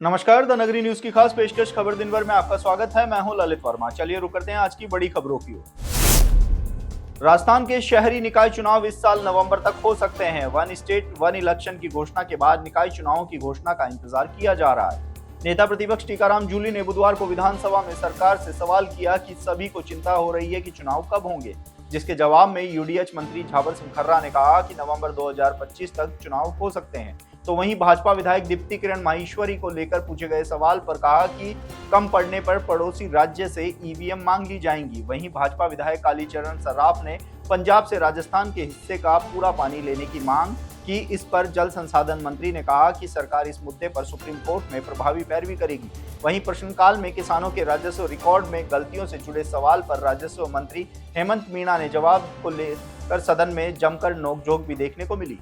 नमस्कार, द नगरी न्यूज की खास पेशकश खबर दिन भर में आपका स्वागत है। मैं हूं ललित वर्मा। चलिए रुक करते हैं आज की बड़ी खबरों की ओर। राजस्थान के शहरी निकाय चुनाव इस साल नवंबर तक हो सकते हैं। वन स्टेट वन इलेक्शन की घोषणा के बाद निकाय चुनावों की घोषणा का इंतजार किया जा रहा है। नेता प्रतिपक्ष टीकाराम जूली ने बुधवार को विधानसभा में सरकार से सवाल किया कि सभी को चिंता हो रही है कि चुनाव कब होंगे, जिसके जवाब में यूडीएच मंत्री झावर सिंह खर्रा ने कहा कि नवंबर 2025 तक चुनाव हो सकते हैं। तो वहीं भाजपा विधायक दीप्ति किरण माहेश्वरी को लेकर पूछे गए सवाल पर कहा कि कम पड़ने पर पड़ोसी राज्य से ईवीएम मांग ली जाएंगी। वहीं भाजपा विधायक कालीचरण सर्राफ ने पंजाब से राजस्थान के हिस्से का पूरा पानी लेने की मांग की। इस पर जल संसाधन मंत्री ने कहा कि सरकार इस मुद्दे पर सुप्रीम कोर्ट में प्रभावी पैरवी करेगी। वहीं प्रश्नकाल में किसानों के राजस्व रिकॉर्ड में गलतियों से जुड़े सवाल पर राजस्व मंत्री हेमंत मीणा ने जवाब को लेकर सदन में जमकर नोकझोंक भी देखने को मिली।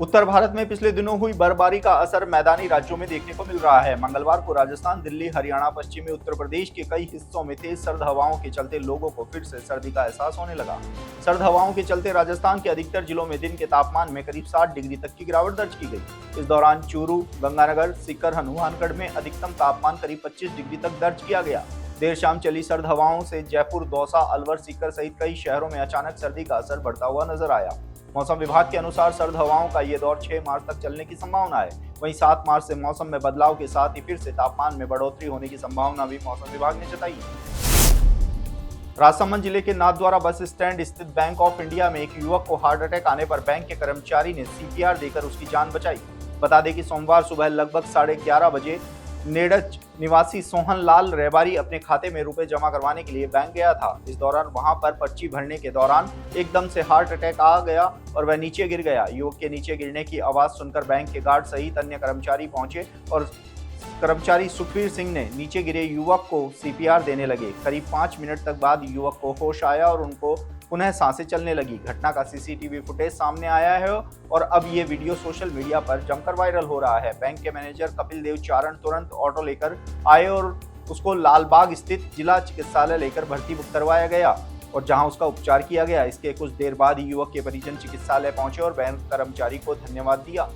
उत्तर भारत में पिछले दिनों हुई बर्फबारी का असर मैदानी राज्यों में देखने को मिल रहा है। मंगलवार को राजस्थान, दिल्ली, हरियाणा, पश्चिमी उत्तर प्रदेश के कई हिस्सों में तेज सर्द हवाओं के चलते लोगों को फिर से सर्दी का एहसास होने लगा। सर्द हवाओं के चलते राजस्थान के अधिकतर जिलों में दिन के तापमान में करीब 60 डिग्री तक की गिरावट दर्ज की गई। इस दौरान चूरू, गंगानगर, सीकर, हनुमानगढ़ में अधिकतम तापमान करीब 25 डिग्री तक दर्ज किया गया। देर शाम चली सर्द हवाओं से जयपुर, दौसा, अलवर, सीकर सहित कई शहरों में अचानक सर्दी का असर बढ़ता हुआ नजर आया। मौसम विभाग के अनुसार सर्द हवाओं का ये दौर 6 मार्च तक चलने की संभावना है। वहीं 7 मार्च से मौसम में बदलाव के साथ ही फिर से तापमान में बढ़ोतरी होने की संभावना भी मौसम विभाग ने जताई है। राजसमंद जिले के नाथद्वारा बस स्टैंड स्थित बैंक ऑफ इंडिया में एक युवक को हार्ट अटैक आने पर बैंक के कर्मचारी ने सीपीआर देकर उसकी जान बचाई। बता दें कि सोमवार सुबह लगभग 11:30 बजे नेड़च निवासी सोहन लाल रेबारी अपने खाते में रुपए जमा करवाने के लिए बैंक गया था। इस दौरान वहां पर पर्ची भरने के दौरान एकदम से हार्ट अटैक आ गया और वह नीचे गिर गया। युवक के नीचे गिरने की आवाज सुनकर बैंक के गार्ड सहित अन्य कर्मचारी पहुंचे और कर्मचारी सुखबीर सिंह ने नीचे गिरे युवक को सीपीआर देने लगे। करीब 5 मिनट तक बाद युवक को होश आया और उनको पुनः सांसें चलने लगी। घटना का सीसीटीवी फुटेज सामने आया है और अब ये वीडियो सोशल मीडिया पर जमकर वायरल हो रहा है। बैंक के मैनेजर कपिल देव चारण तुरंत ऑटो लेकर आए और उसको लालबाग स्थित जिला चिकित्सालय लेकर भर्ती करवाया गया और जहां उसका उपचार किया गया। इसके कुछ देर बाद ही युवक के परिजन चिकित्सालय पहुंचे और बैंक कर्मचारी को धन्यवाद दिया।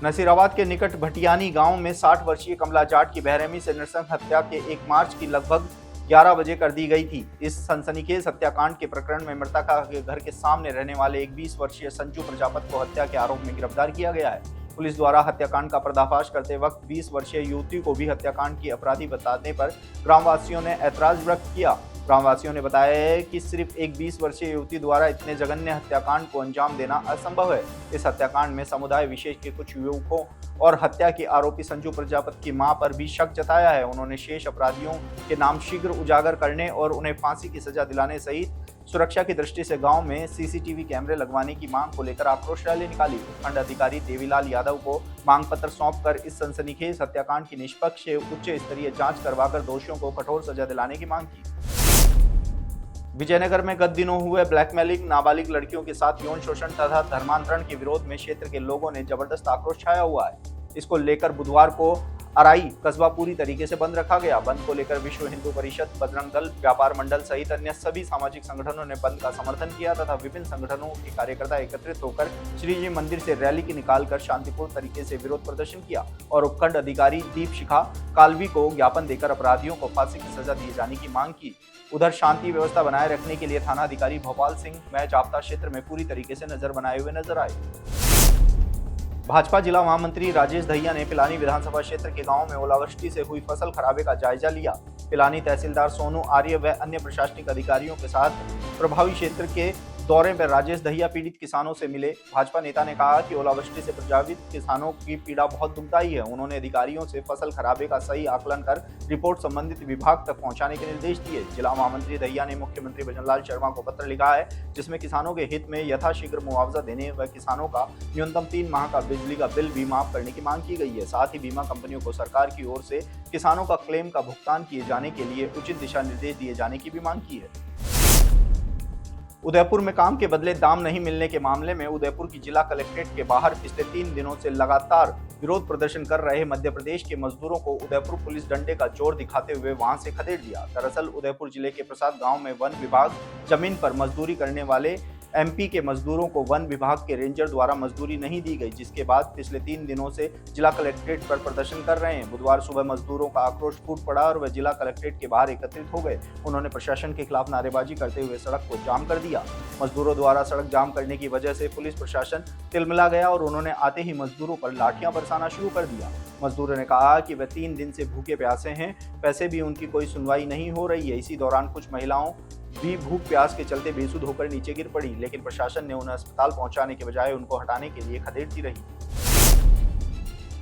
नसीराबाद के निकट भटियानी गांव में 60 वर्षीय कमला जाट की बेरहमी से नृशंस हत्या के 1 मार्च की लगभग 11 बजे कर दी गई थी। इस सनसनीखेज हत्याकांड के प्रकरण में मृतका के घर के सामने रहने वाले एक 20 वर्षीय संजू प्रजापत को हत्या के आरोप में गिरफ्तार किया गया है। पुलिस द्वारा हत्याकांड का पर्दाफाश करते वक्त 20 वर्षीय युवती को भी हत्याकांड की अपराधी बताने पर ग्रामवासियों ने ऐतराज व्यक्त किया। ग्रामवासियों ने बताया है कि सिर्फ एक 20 वर्षीय युवती द्वारा इतने जघन्य हत्याकांड को अंजाम देना असंभव है। इस हत्याकांड में समुदाय विशेष के कुछ युवकों और हत्या के आरोपी संजू प्रजापत की मां पर भी शक जताया है। उन्होंने शेष अपराधियों के नाम शीघ्र उजागर करने और उन्हें फांसी की सजा दिलाने सहित सुरक्षा की दृष्टि से गांव में सीसीटीवी कैमरे लगवाने की मांग को लेकर आक्रोश रैली निकाली। उपखंड अधिकारी देवीलाल यादव को मांग पत्र सौंपकर इस सनसनीखेज हत्याकांड की निष्पक्ष उच्च स्तरीय जांच करवाकर दोषियों को कठोर सजा दिलाने की मांग की। विजयनगर में गत दिनों हुए ब्लैकमेलिंग, नाबालिग लड़कियों के साथ यौन शोषण तथा धर्मांतरण के विरोध में क्षेत्र के लोगों ने जबरदस्त आक्रोश छाया हुआ है। इसको लेकर बुधवार को अराई कस्बा पूरी तरीके से बंद रखा गया। बंद को लेकर विश्व हिंदू परिषद, बजरंग दल, व्यापार मंडल सहित अन्य सभी सामाजिक संगठनों ने बंद का समर्थन किया तथा विभिन्न संगठनों के कार्यकर्ता एकत्रित होकर श्री जी मंदिर से रैली की निकालकर शांतिपूर्ण तरीके से विरोध प्रदर्शन किया और उपखंड अधिकारी दीपशिखा कालवी को ज्ञापन देकर अपराधियों को फांसी की सजा दिए जाने की मांग की। उधर शांति व्यवस्था बनाए रखने के लिए थाना अधिकारी भोपाल सिंह मैं जाप्ता क्षेत्र में पूरी तरीके से नजर बनाए हुए नजर आए। भाजपा जिला महामंत्री राजेश दहिया ने पिलानी विधानसभा क्षेत्र के गांवों में ओलावृष्टि से हुई फसल खराबे का जायजा लिया। पिलानी तहसीलदार सोनू आर्य व अन्य प्रशासनिक अधिकारियों के साथ प्रभावित क्षेत्र के दौरे पर राजेश दहिया पीड़ित किसानों से मिले। भाजपा नेता ने कहा कि ओलावृष्टि से प्रभावित किसानों की पीड़ा बहुत दुखदायी है। उन्होंने अधिकारियों से फसल खराबे का सही आकलन कर रिपोर्ट संबंधित विभाग तक पहुंचाने के निर्देश दिए। जिला महामंत्री दहिया ने मुख्यमंत्री भजनलाल शर्मा को पत्र लिखा है जिसमें किसानों के हित में यथाशीघ्र मुआवजा देने व किसानों का न्यूनतम 3 माह का बिजली का बिल भी माफ करने की मांग की गई है। साथ ही बीमा कंपनियों को सरकार की ओर से किसानों का क्लेम का भुगतान किए जाने के लिए उचित दिशा निर्देश दिए जाने की भी मांग की है। उदयपुर में काम के बदले दाम नहीं मिलने के मामले में उदयपुर की जिला कलेक्ट्रेट के बाहर पिछले 3 दिनों से लगातार विरोध प्रदर्शन कर रहे मध्य प्रदेश के मजदूरों को उदयपुर पुलिस डंडे का जोर दिखाते हुए वहां से खदेड़ दिया। दरअसल उदयपुर जिले के प्रसाद गांव में वन विभाग जमीन पर मजदूरी करने वाले एमपी के मजदूरों को वन विभाग के रेंजर द्वारा मजदूरी नहीं दी गई, जिसके बाद पिछले 3 दिनों से जिला कलेक्ट्रेट पर प्रदर्शन कर रहे हैं। बुधवार सुबह मजदूरों का आक्रोश फूट पड़ा और वह जिला कलेक्ट्रेट के बाहर एकत्रित हो गए। उन्होंने प्रशासन के खिलाफ नारेबाजी करते हुए सड़क को जाम कर दिया। मजदूरों द्वारा सड़क जाम करने की वजह से पुलिस प्रशासन तिलमिला गया और उन्होंने आते ही मजदूरों पर लाठियां बरसाना शुरू कर दिया। मजदूरों ने कहा कि वे 3 दिन से भूखे प्यासे हैं, वैसे भी उनकी कोई सुनवाई नहीं हो रही है। इसी दौरान कुछ महिलाओं भी भूख प्यास के चलते बेसुध होकर नीचे गिर पड़ी, लेकिन प्रशासन ने उन्हें अस्पताल पहुंचाने के बजाय उनको हटाने के लिए खदेड़ती रही।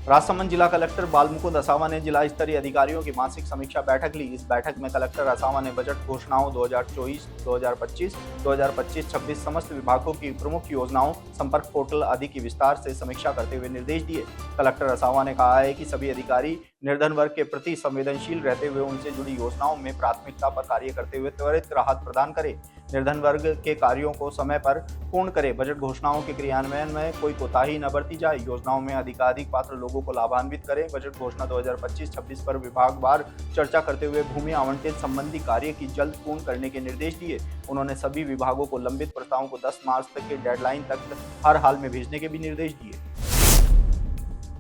राजसमंद जिला कलेक्टर बालमुकुंद असावा ने जिला स्तरीय अधिकारियों की मासिक समीक्षा बैठक ली। इस बैठक में कलेक्टर असावा ने बजट घोषणाओं 2024, 2025, 2025-26 समस्त विभागों की प्रमुख योजनाओं, संपर्क पोर्टल आदि की विस्तार से समीक्षा करते हुए निर्देश दिए। कलेक्टर असावा ने कहा है कि सभी अधिकारी निर्धन वर्ग के प्रति संवेदनशील रहते हुए उनसे जुड़ी योजनाओं में प्राथमिकता पर कार्य करते हुए त्वरित राहत प्रदान करें, निर्धन वर्ग के कार्यों को समय पर पूर्ण करें, बजट घोषणाओं के क्रियान्वयन में कोई कोताही न बरती जाए, योजनाओं में अधिकाधिक पात्र लोगों को लाभान्वित करें। बजट घोषणा 2025-26 पर विभागवार चर्चा करते हुए भूमि आवंटन संबंधी कार्य की जल्द पूर्ण करने के निर्देश दिए। उन्होंने सभी विभागों को लंबित प्रस्तावों को 10 मार्च तक के डेडलाइन तक हर हाल में भेजने के भी निर्देश दिए।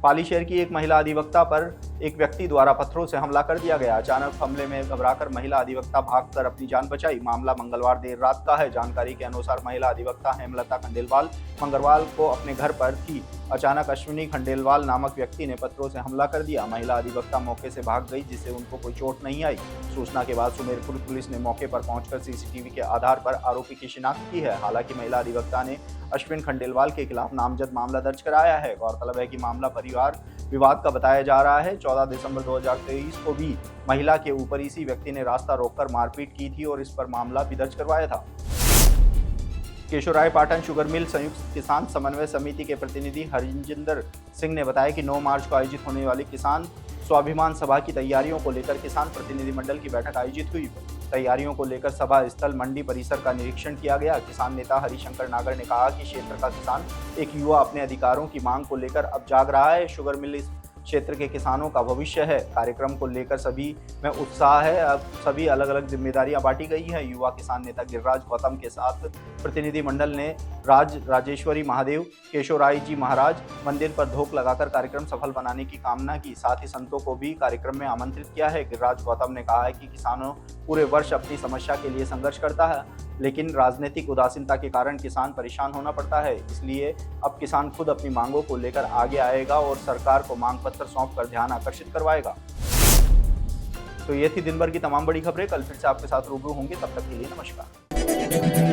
पाली शहर की एक महिला अधिवक्ता पर एक व्यक्ति द्वारा पत्थरों से हमला कर दिया गया। अचानक हमले में घबराकर महिला अधिवक्ता भागकर अपनी जान बचाई। मामला मंगलवार देर रात का है। जानकारी के अनुसार महिला अधिवक्ता हेमलता खंडेलवाल मंगलवार को अपने घर पर थी। अचानक अश्विनी खंडेलवाल नामक व्यक्ति ने पत्थरों से हमला कर दिया। महिला अधिवक्ता मौके से भाग गई, जिससे उनको कोई चोट नहीं आई। सूचना के बाद सुमेरपुर पुलिस ने मौके पर पहुंचकर सीसीटीवी के आधार पर आरोपी की शिनाख्त की है। हालांकि महिला अधिवक्ता ने अश्विन खंडेलवाल के खिलाफ नामजद मामला दर्ज कराया है। गौरतलब है कि मामला परिवार विवाद का बताया जा रहा है। 14 दिसंबर 2023 को भी महिला के ऊपर इसी व्यक्ति ने रास्ता रोककर मारपीट की थी और इस पर मामला भी दर्ज करवाया था। केशोरायपाटन शुगर मिल संयुक्त किसान समन्वय समिति के प्रतिनिधि हरिजिंदर सिंह ने बताया कि 9 मार्च को आयोजित होने वाली किसान स्वाभिमान सभा की तैयारियों को लेकर किसान प्रतिनिधिमंडल की बैठक आयोजित हुई। तैयारियों को लेकर सभा स्थल मंडी परिसर का निरीक्षण किया गया। किसान नेता हरिशंकर नागर ने कहा कि क्षेत्र का किसान एक युवा अपने अधिकारों की मांग को लेकर अब जाग रहा है। शुगर मिल इस क्षेत्र के किसानों का भविष्य है। कार्यक्रम को लेकर सभी में उत्साह है। अब सभी अलग अलग जिम्मेदारियां बांटी गई हैं। युवा किसान नेता गिरिराज गौतम के साथ प्रतिनिधिमंडल ने राजेश्वरी महादेव, केशोराय जी महाराज मंदिर पर धोख लगाकर कार्यक्रम सफल बनाने की कामना की। साथ ही संतों को भी कार्यक्रम में आमंत्रित किया है। गिरिराज गौतम ने कहा है कि किसानों पूरे वर्ष अपनी समस्या के लिए संघर्ष करता है, लेकिन राजनीतिक उदासीनता के कारण किसान परेशान होना पड़ता है। इसलिए अब किसान खुद अपनी मांगों को लेकर आगे आएगा और सरकार को मांग पत्र सौंपकर ध्यान आकर्षित करवाएगा। तो ये थी दिन भर की तमाम बड़ी खबरें। कल फिर से आपके साथ रूबरू होंगे। तब तक के लिए नमस्कार।